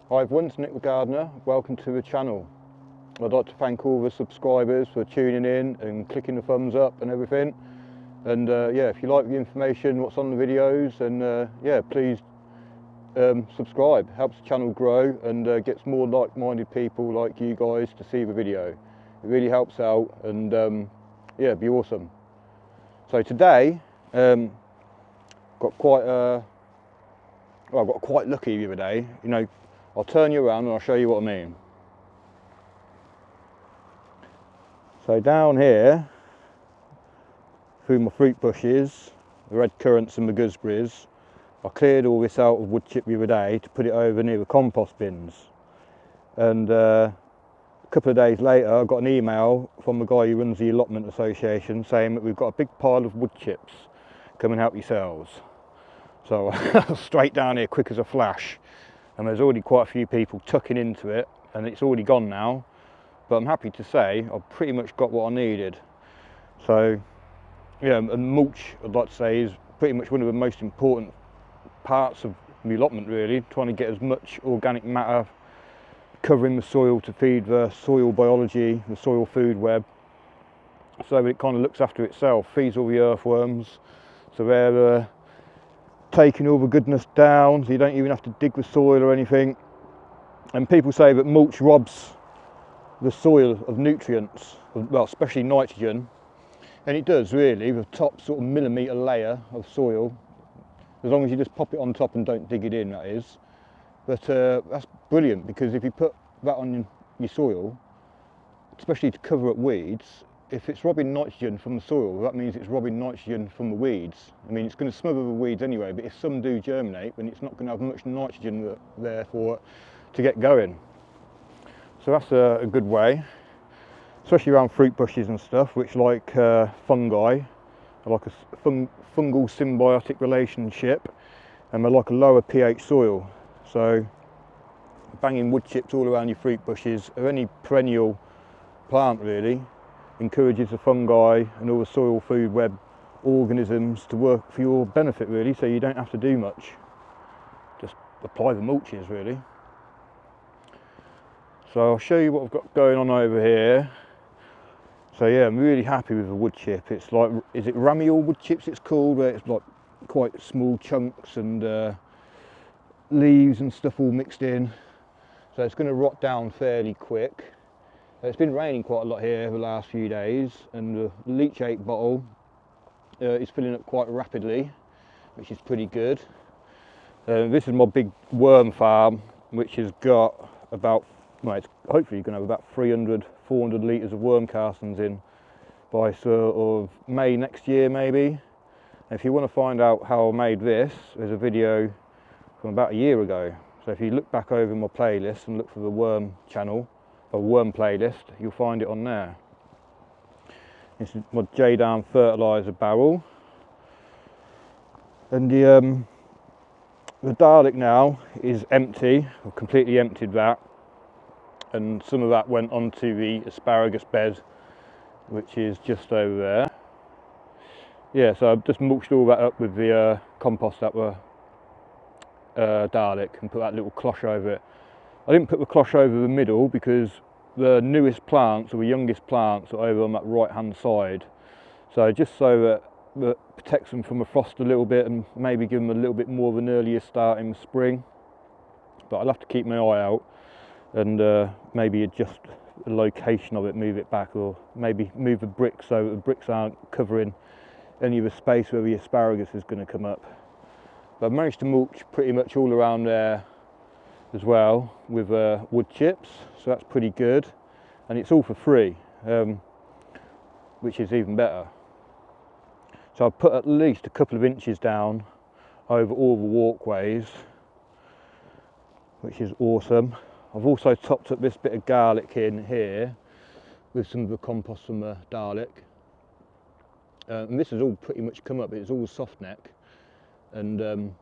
Hi everyone, it's Nick the Gardener. Welcome to the channel. I'd like to thank all the subscribers for tuning in and clicking the thumbs up and everything. And yeah, if you like the information, what's on the videos, then yeah, please subscribe. Helps the channel grow and gets more like-minded people like you guys to see the video. It really helps out and yeah, it'd be awesome. So today, got quite I got quite lucky the other day. You know, I'll turn you around and I'll show you what I mean. So down here, through my fruit bushes, the red currants and the gooseberries, I cleared all this out of wood chip the other day to put it over near the compost bins. And a couple of days later, I got an email from the guy who runs the Allotment Association saying that we've got a big pile of wood chips. Come and help yourselves. So straight down here quick as a flash, and there's already quite a few people tucking into it and it's already gone now, but I'm happy to say I've pretty much got what I needed. So yeah, and mulch, I'd like to say, is pretty much one of the most important parts of the allotment really, trying to get as much organic matter covering the soil to feed the soil biology, the soil food web, so that it kind of looks after itself, feeds all the earthworms, so they're taking all the goodness down, so you don't even have to dig the soil or anything. And people say that mulch robs the soil of nutrients, well, especially nitrogen, and it does really, the top sort of millimetre layer of soil, as long as you just pop it on top and don't dig it in, that is. But that's brilliant, because if you put that on your soil, especially to cover up weeds, if it's robbing nitrogen from the soil, that means it's robbing nitrogen from the weeds. I mean, it's going to smother the weeds anyway, but if some do germinate, then it's not going to have much nitrogen there for it to get going. So that's a good way, especially around fruit bushes and stuff, which like fungi, are like a fungal symbiotic relationship, and they're like a lower pH soil. So banging wood chips all around your fruit bushes, or any perennial plant really, encourages the fungi and all the soil food web organisms to work for your benefit really, so you don't have to do much. Just apply the mulches really. So I'll show you what I've got going on over here. So yeah, I'm really happy with the wood chip. It's like, is it ramiol wood chips it's called, where it's like quite small chunks and leaves and stuff all mixed in. So it's going to rot down fairly quick. It's been raining quite a lot here the last few days, and the leachate bottle is filling up quite rapidly, which is pretty good. This is my big worm farm, which has got about, well, it's hopefully going to have about 300, 400 litres of worm castings in by sort of May next year maybe. And if you want to find out how I made this, there's a video from about a year ago. So if you look back over my playlist and look for the worm channel, or worm playlist, you'll find it on there. This is my J-Down fertiliser barrel. And the Dalek now is empty. I've completely emptied that. And some of that went onto the asparagus bed, which is just over there. Yeah, so I've just mulched all that up with the compost that were Dalek, and put that little cloche over it. I didn't put the cloche over the middle because the newest plants, or the youngest plants, are over on that right hand side. So just so that protects them from the frost a little bit, and maybe give them a little bit more of an earlier start in the spring. But I'll have to keep my eye out and maybe adjust the location of it, move it back, or maybe move the bricks so that the bricks aren't covering any of the space where the asparagus is going to come up. But I've managed to mulch pretty much all around there as well with wood chips, so that's pretty good, and it's all for free, which is even better. So I've put at least a couple of inches down over all the walkways, which is awesome. I've also topped up this bit of garlic in here with some of the compost from the Dalek, and this has all pretty much come up. It's all soft neck, and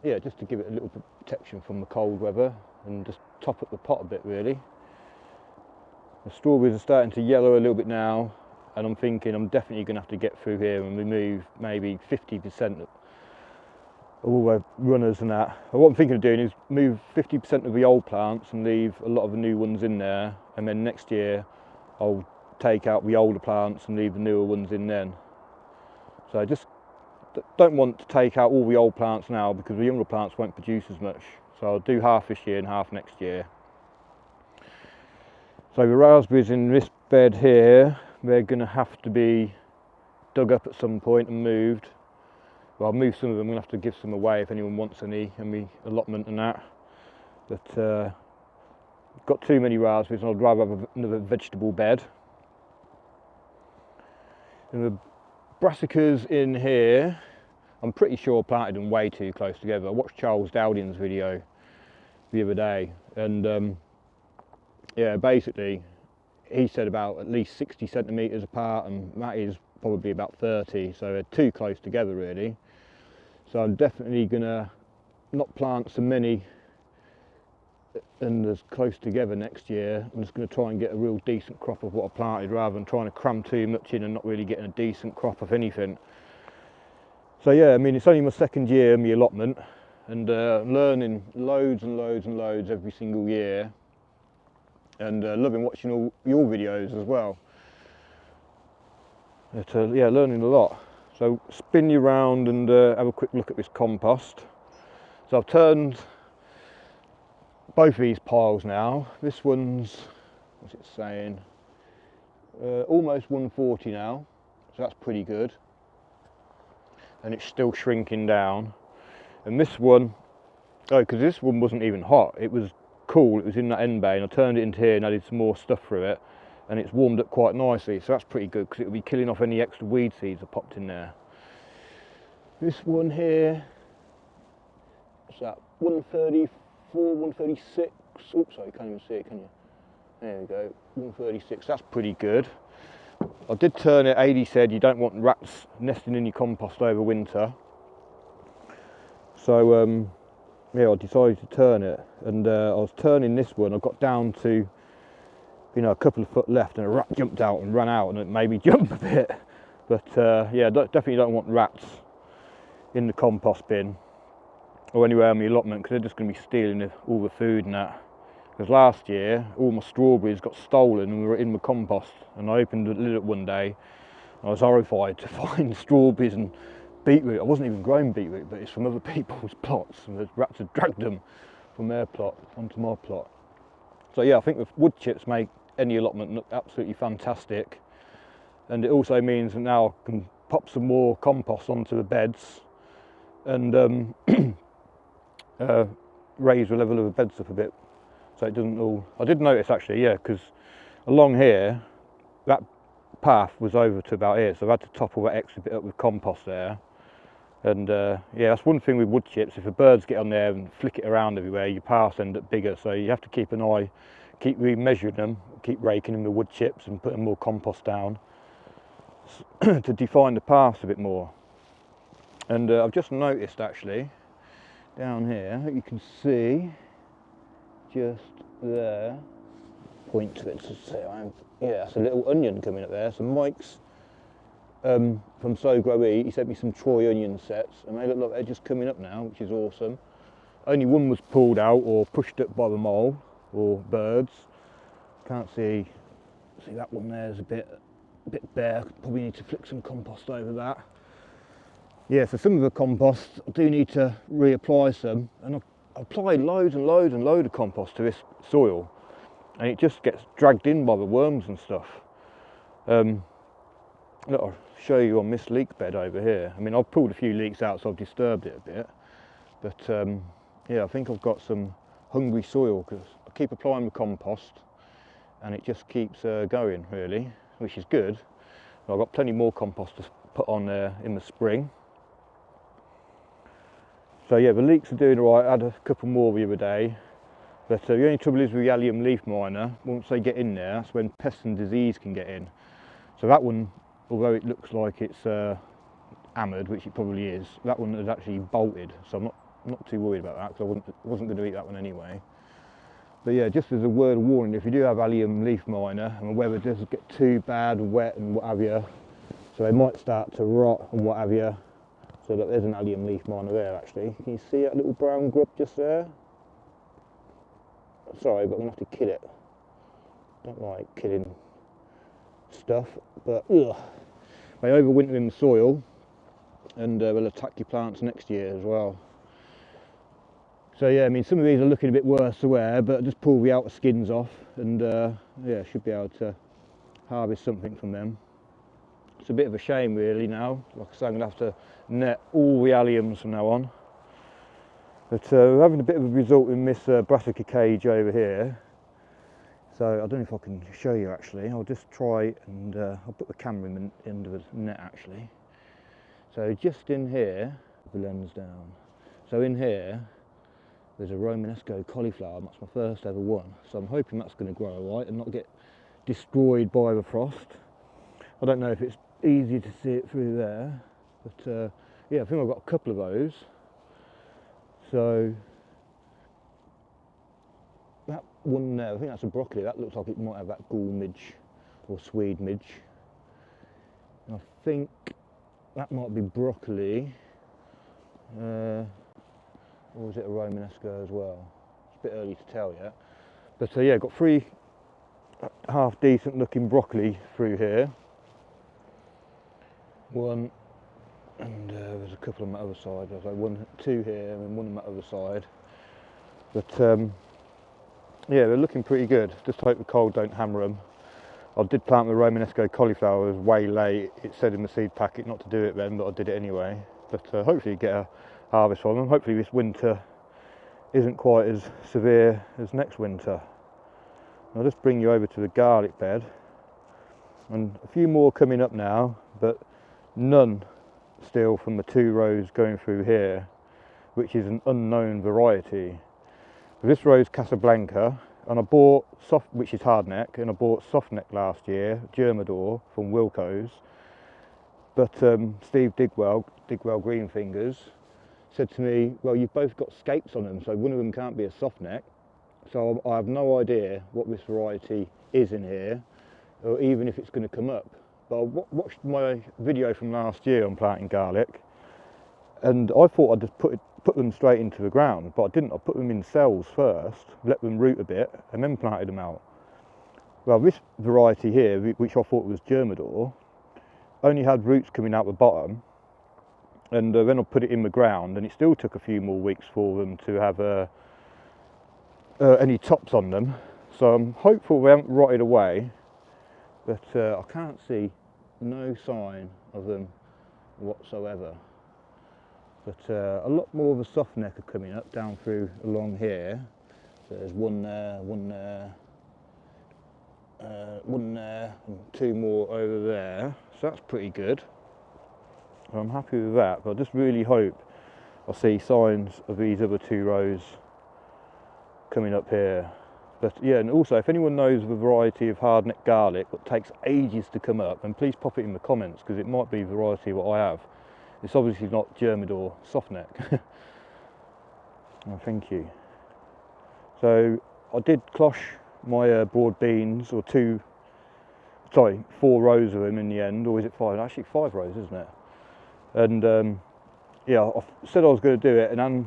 yeah, just to give it a little bit of protection from the cold weather, and just top up the pot a bit really. The strawberries are starting to yellow a little bit now, and I'm thinking I'm definitely going to have to get through here and remove maybe 50% all the runners and that. And what I'm thinking of doing is move 50% of the old plants and leave a lot of the new ones in there, and then next year I'll take out the older plants and leave the newer ones in then. So I just don't want to take out all the old plants now because the younger plants won't produce as much. So I'll do half this year and half next year. So the raspberries in this bed here, they're going to have to be dug up at some point and moved. Well, I'll move some of them, I'm going to have to give some away if anyone wants any, and the allotment and that. But got too many raspberries and I'd rather have another vegetable bed. And the brassicas in here, I'm pretty sure I planted them way too close together. I watched Charles Dowding's video the other day, and yeah, basically he said about at least 60 centimetres apart, and that is probably about 30, so they're too close together really. So I'm definitely gonna not plant so many and as close together next year. I'm just going to try and get a real decent crop of what I planted rather than trying to cram too much in and not really getting a decent crop of anything. So yeah, I mean, it's only my second year in the allotment, and learning loads and loads and loads every single year, and loving watching all your videos as well. But yeah, learning a lot. So spin you round and have a quick look at this compost. So I've turned both of these piles now. This one's, what's it saying, almost 140 now, so that's pretty good, and it's still shrinking down. And this one, oh, because this one wasn't even hot, it was cool, it was in that end bay, and I turned it into here and added some more stuff through it, and it's warmed up quite nicely, so that's pretty good because it'll be killing off any extra weed seeds I popped in there. This one here, what's that, 134, 136, oops, sorry, you can't even see it, can you? There we go, 136, that's pretty good. I did turn it, Adi said you don't want rats nesting in your compost over winter. So yeah, I decided to turn it, and I was turning this one, I got down to, you know, a couple of foot left, and a rat jumped out and ran out, and it made me jump a bit. But yeah, definitely don't want rats in the compost bin or anywhere on the allotment, because they're just going to be stealing all the food and that. Because last year all my strawberries got stolen and were in my compost, and I opened the lid up one day and I was horrified to find strawberries and beetroot. I wasn't even growing beetroot, but it's from other people's plots, and the rats had dragged them from their plot onto my plot. So yeah, I think the wood chips make any allotment look absolutely fantastic, and it also means that now I can pop some more compost onto the beds and raise the level of the beds up a bit, so it doesn't all. I did notice actually, yeah, because along here that path was over to about here, so I've had to top all that extra bit up with compost there. And yeah, that's one thing with wood chips, if the birds get on there and flick it around everywhere, your paths end up bigger, so you have to keep an eye, keep re-measuring them, keep raking in the wood chips and putting more compost down to define the paths a bit more. And I've just noticed actually down here, you can see just there, point to it to say, yeah, that's a little onion coming up there. So Mike's from So Grow Eat, he sent me some Troy onion sets, and they look like they're just coming up now, which is awesome. Only one was pulled out or pushed up by the mole or birds. Can't see that one there's a bit bare. Probably need to flick some compost over that. Yeah, so some of the compost I do need to reapply some, and I applied loads and loads and loads of compost to this soil, and it just gets dragged in by the worms and stuff. Look, I'll show you on this leek bed over here. I mean, I've pulled a few leeks out, so I've disturbed it a bit, but yeah, I think I've got some hungry soil because I keep applying the compost and it just keeps going really, which is good. I've got plenty more compost to put on there in the spring. So yeah, the leeks are doing all right. I had a couple more the other day, but the only trouble is with the allium leaf miner, once they get in there, that's when pests and disease can get in. So that one, although it looks like it's hammered, which it probably is, that one is actually bolted, so I'm not too worried about that, because I wasn't going to eat that one anyway. But yeah, just as a word of warning, if you do have allium leaf miner and the weather does get too bad and wet and what have you, so they might start to rot and what have you, So look, there's an allium leaf miner there actually. Can you see that little brown grub just there? Sorry, but I'm going to have to kill it. Don't like killing stuff, but ugh. They overwinter in the soil and will attack your plants next year as well. So yeah, I mean, some of these are looking a bit worse to wear, but just pull the outer skins off and yeah, should be able to harvest something from them. It's a bit of a shame really now. Like I say, I'm going to have to net all the alliums from now on. But we're having a bit of a result in this brassica cage over here. So I don't know if I can show you actually. I'll just try and I'll put the camera in the end of the net actually. So just in here, the lens down. So in here, there's a Romanesco cauliflower. That's my first ever one. So I'm hoping that's going to grow alright and not get destroyed by the frost. I don't know if it's easy to see it through there, but yeah, I think I've got a couple of those. So that one there, I think that's a broccoli. That looks like it might have that ghoul midge or Swede midge. And I think that might be broccoli, or is it a Romanesco as well? It's a bit early to tell yet. But yeah, got 3 half decent looking broccoli through here. One, and there's a couple on the other side. There's like 2 here and 1 on the other side. But yeah, they're looking pretty good. Just hope the cold don't hammer them. I did plant the Romanesco cauliflower way late. It said in the seed packet not to do it then, but I did it anyway. But hopefully get a harvest from them. Hopefully this winter isn't quite as severe as next winter. I'll just bring you over to the garlic bed. And a few more coming up now, but none still from the 2 rows going through here, which is an unknown variety. This row is Casablanca, and I bought which is hardneck, and I bought softneck last year, Germador from Wilco's. But Steve Digwell Greenfingers, said to me, well, you've both got scapes on them, so one of them can't be a softneck. So I have no idea what this variety is in here, or even if it's going to come up. But I watched my video from last year on planting garlic, and I thought I'd just put them straight into the ground, but I didn't. I put them in cells first, let them root a bit, and then planted them out. Well, this variety here, which I thought was Germador, only had roots coming out the bottom, and then I put it in the ground, and it still took a few more weeks for them to have any tops on them. So I'm hopeful they haven't rotted away, but I can't see no sign of them whatsoever. But a lot more of a soft neck are coming up down through along here. So there's one there, one there, one there, and 2 more over there. So that's pretty good. I'm happy with that, but I just really hope I see signs of these other 2 rows coming up here. But yeah, and also if anyone knows of a variety of hardneck garlic that takes ages to come up, then please pop it in the comments, because it might be a variety what I have. It's obviously not Germador softneck. Oh, thank you. So I did cloche my broad beans, or 4 rows of them in the end, or is it 5? Actually 5 rows, isn't it? And yeah, I said I was going to do it, and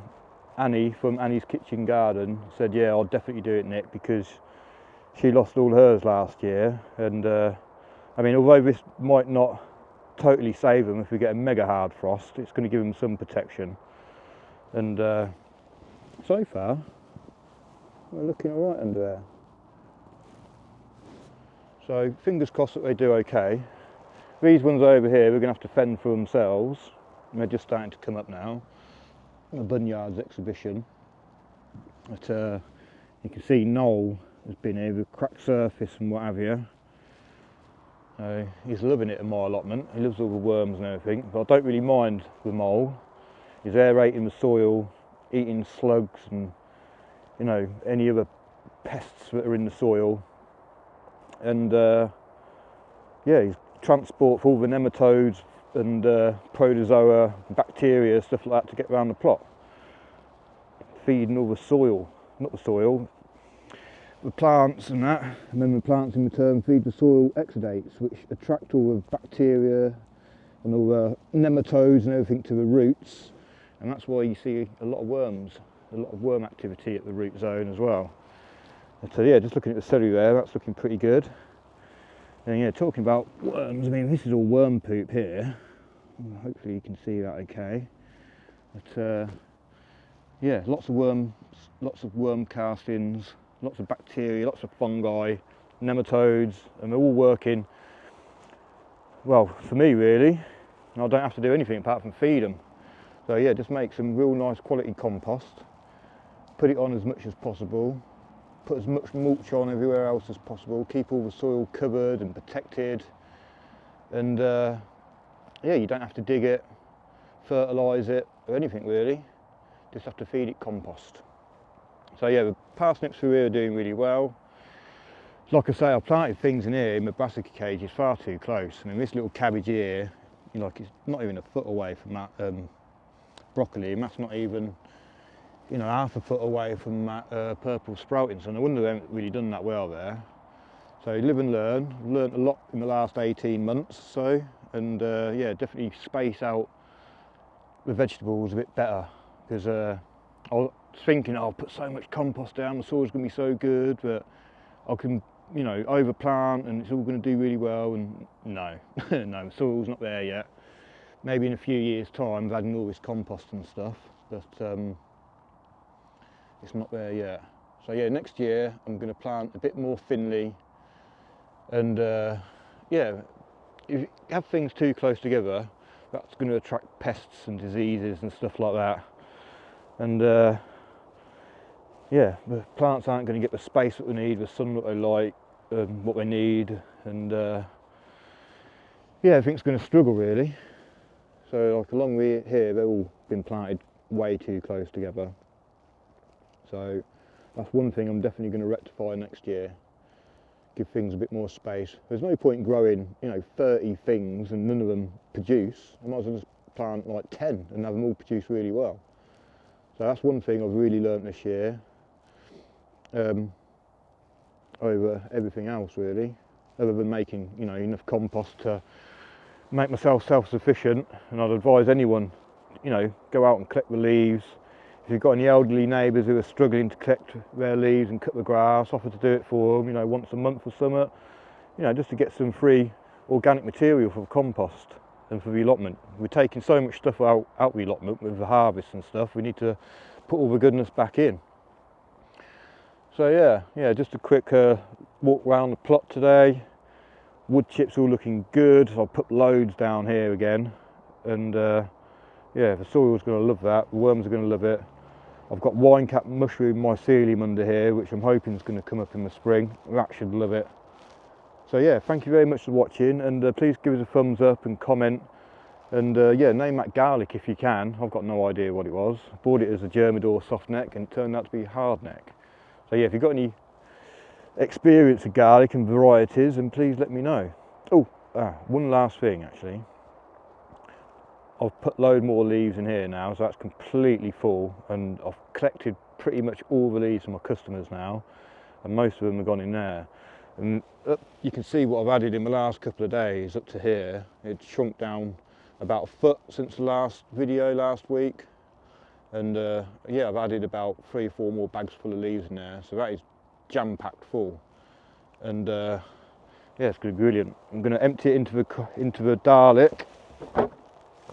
Annie from Annie's Kitchen Garden said, yeah, I'll definitely do it, Nick, because she lost all hers last year. And I mean, although this might not totally save them if we get a mega hard frost, it's going to give them some protection. And so far we're looking all right under there. So fingers crossed that they do okay. These ones over here we're going to have to fend for themselves, and they're just starting to come up now. A Bunyard's exhibition. But you can see Noel has been here with cracked surface and what have you. He's loving it in my allotment. He loves all the worms and everything, but I don't really mind the mole. He's aerating the soil, eating slugs and, you know, any other pests that are in the soil. And yeah, he's transport for all the nematodes and protozoa, bacteria, stuff like that to get around the plot. Feeding all the soil, not the soil, the plants and that, and then the plants in return feed the soil exudates, which attract all the bacteria, and all the nematodes and everything to the roots, and that's why you see a lot of worms, a lot of worm activity at the root zone as well. And so yeah, just looking at the celery there, that's looking pretty good. And yeah, talking about worms, I mean, this is all worm poop here. Hopefully you can see that okay. But yeah, lots of worm castings, lots of bacteria, lots of fungi, nematodes, and they're all working well for me really. And I don't have to do anything apart from feed them. So yeah, just make some real nice quality compost, put it on as much as possible, put as much mulch on everywhere else as possible, keep all the soil covered and protected, and yeah, you don't have to dig it, fertilise it or anything really, just have to feed it compost. So yeah, the parsnips through here are doing really well. Like I say, I planted things in here in my brassica cage is far too close. I mean, this little cabbage here, like, it's not even a foot away from that broccoli, and that's not even, you know, half a foot away from that purple sprouting. So no wonder they haven't really done that well there. So live and learn. I've learned a lot in the last 18 months or so, and yeah, definitely space out the vegetables a bit better, because I was thinking, oh, I'll put so much compost down, the soil's going to be so good, but I can, you know, overplant and it's all going to do really well, and no, no, the soil's not there yet. Maybe in a few years' time, of adding all this compost and stuff, but it's not there yet. So yeah, next year I'm going to plant a bit more thinly, and yeah, if you have things too close together, that's going to attract pests and diseases and stuff like that, and yeah, the plants aren't going to get the space that they need, the sun that they like, what they need, and yeah, everything's going to struggle really. So like along here, they've all been planted way too close together. So that's one thing I'm definitely going to rectify next year. Give things a bit more space. There's no point growing, you know, 30 things and none of them produce. I might as well just plant like 10 and have them all produce really well. So that's one thing I've really learnt this year, over everything else really, other than making, you know, enough compost to make myself self-sufficient. And I'd advise anyone, you know, go out and collect the leaves. If you've got any elderly neighbours who are struggling to collect their leaves and cut the grass, offer to do it for them, you know, once a month or something, you know, just to get some free organic material for the compost and for the allotment. We're taking so much stuff out the allotment with the harvest and stuff, we need to put all the goodness back in. So yeah, just a quick walk around the plot today. Wood chips all looking good. I'll put loads down here again, and yeah, the soil's going to love that, the worms are going to love it. I've got wine cap mushroom mycelium under here, which I'm hoping is going to come up in the spring. That should love it. So yeah, thank you very much for watching, and please give us a thumbs up and comment, and yeah, name that garlic if you can. I've got no idea what it was. I bought it as a Germador soft neck and it turned out to be hard neck. So yeah, if you've got any experience of garlic and varieties, then please let me know. Oh, one last thing actually. I've put load more leaves in here now, so that's completely full, and I've collected pretty much all the leaves from my customers now, and most of them have gone in there. And you can see what I've added in the last couple of days up to here. It's shrunk down about a foot since the last video last week, and yeah, I've added about 3 or 4 more bags full of leaves in there, so that is jam-packed full, and yeah, it's going to be brilliant. I'm going to empty it into the Dalek,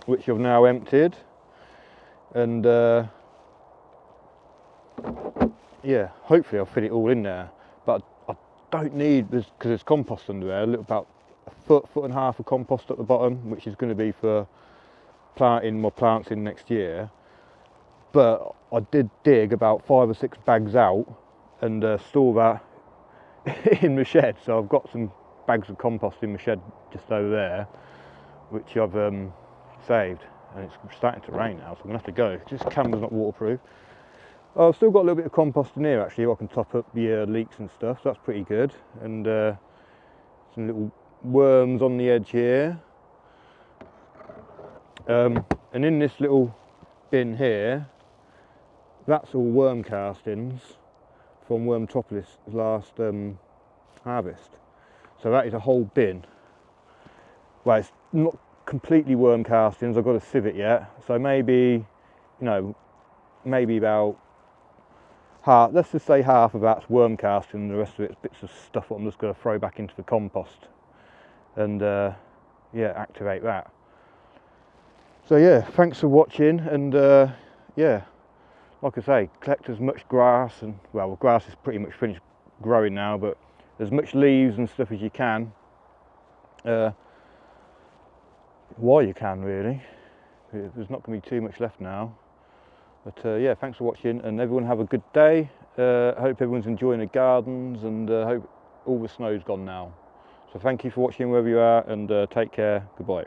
which I've now emptied, and yeah, hopefully I'll fit it all in there, but I don't need this because there's compost under there, about a foot and a half of compost at the bottom, which is going to be for planting my plants in next year. But I did dig about 5 or 6 bags out and store that in the shed, so I've got some bags of compost in the shed just over there, which I've saved, and it's starting to rain now, so I'm going to have to go. This camera's not waterproof. I've still got a little bit of compost in here actually, I can top up the leeks and stuff, so that's pretty good. And some little worms on the edge here. And in this little bin here, that's all worm castings from DJI's last harvest. So that is a whole bin. Well, it's not completely worm castings. I've got a civet yet, so maybe, you know, maybe about half, let's just say half of that's worm casting, and the rest of it's bits of stuff that I'm just going to throw back into the compost and yeah, activate that. So yeah, thanks for watching, and yeah, like I say, collect as much grass, and well, the grass is pretty much finished growing now, but as much leaves and stuff as you can, while you can, really. There's not going to be too much left now. But yeah, thanks for watching, and everyone have a good day. I hope everyone's enjoying the gardens, and hope all the snow's gone now. So thank you for watching wherever you are, and take care. Goodbye.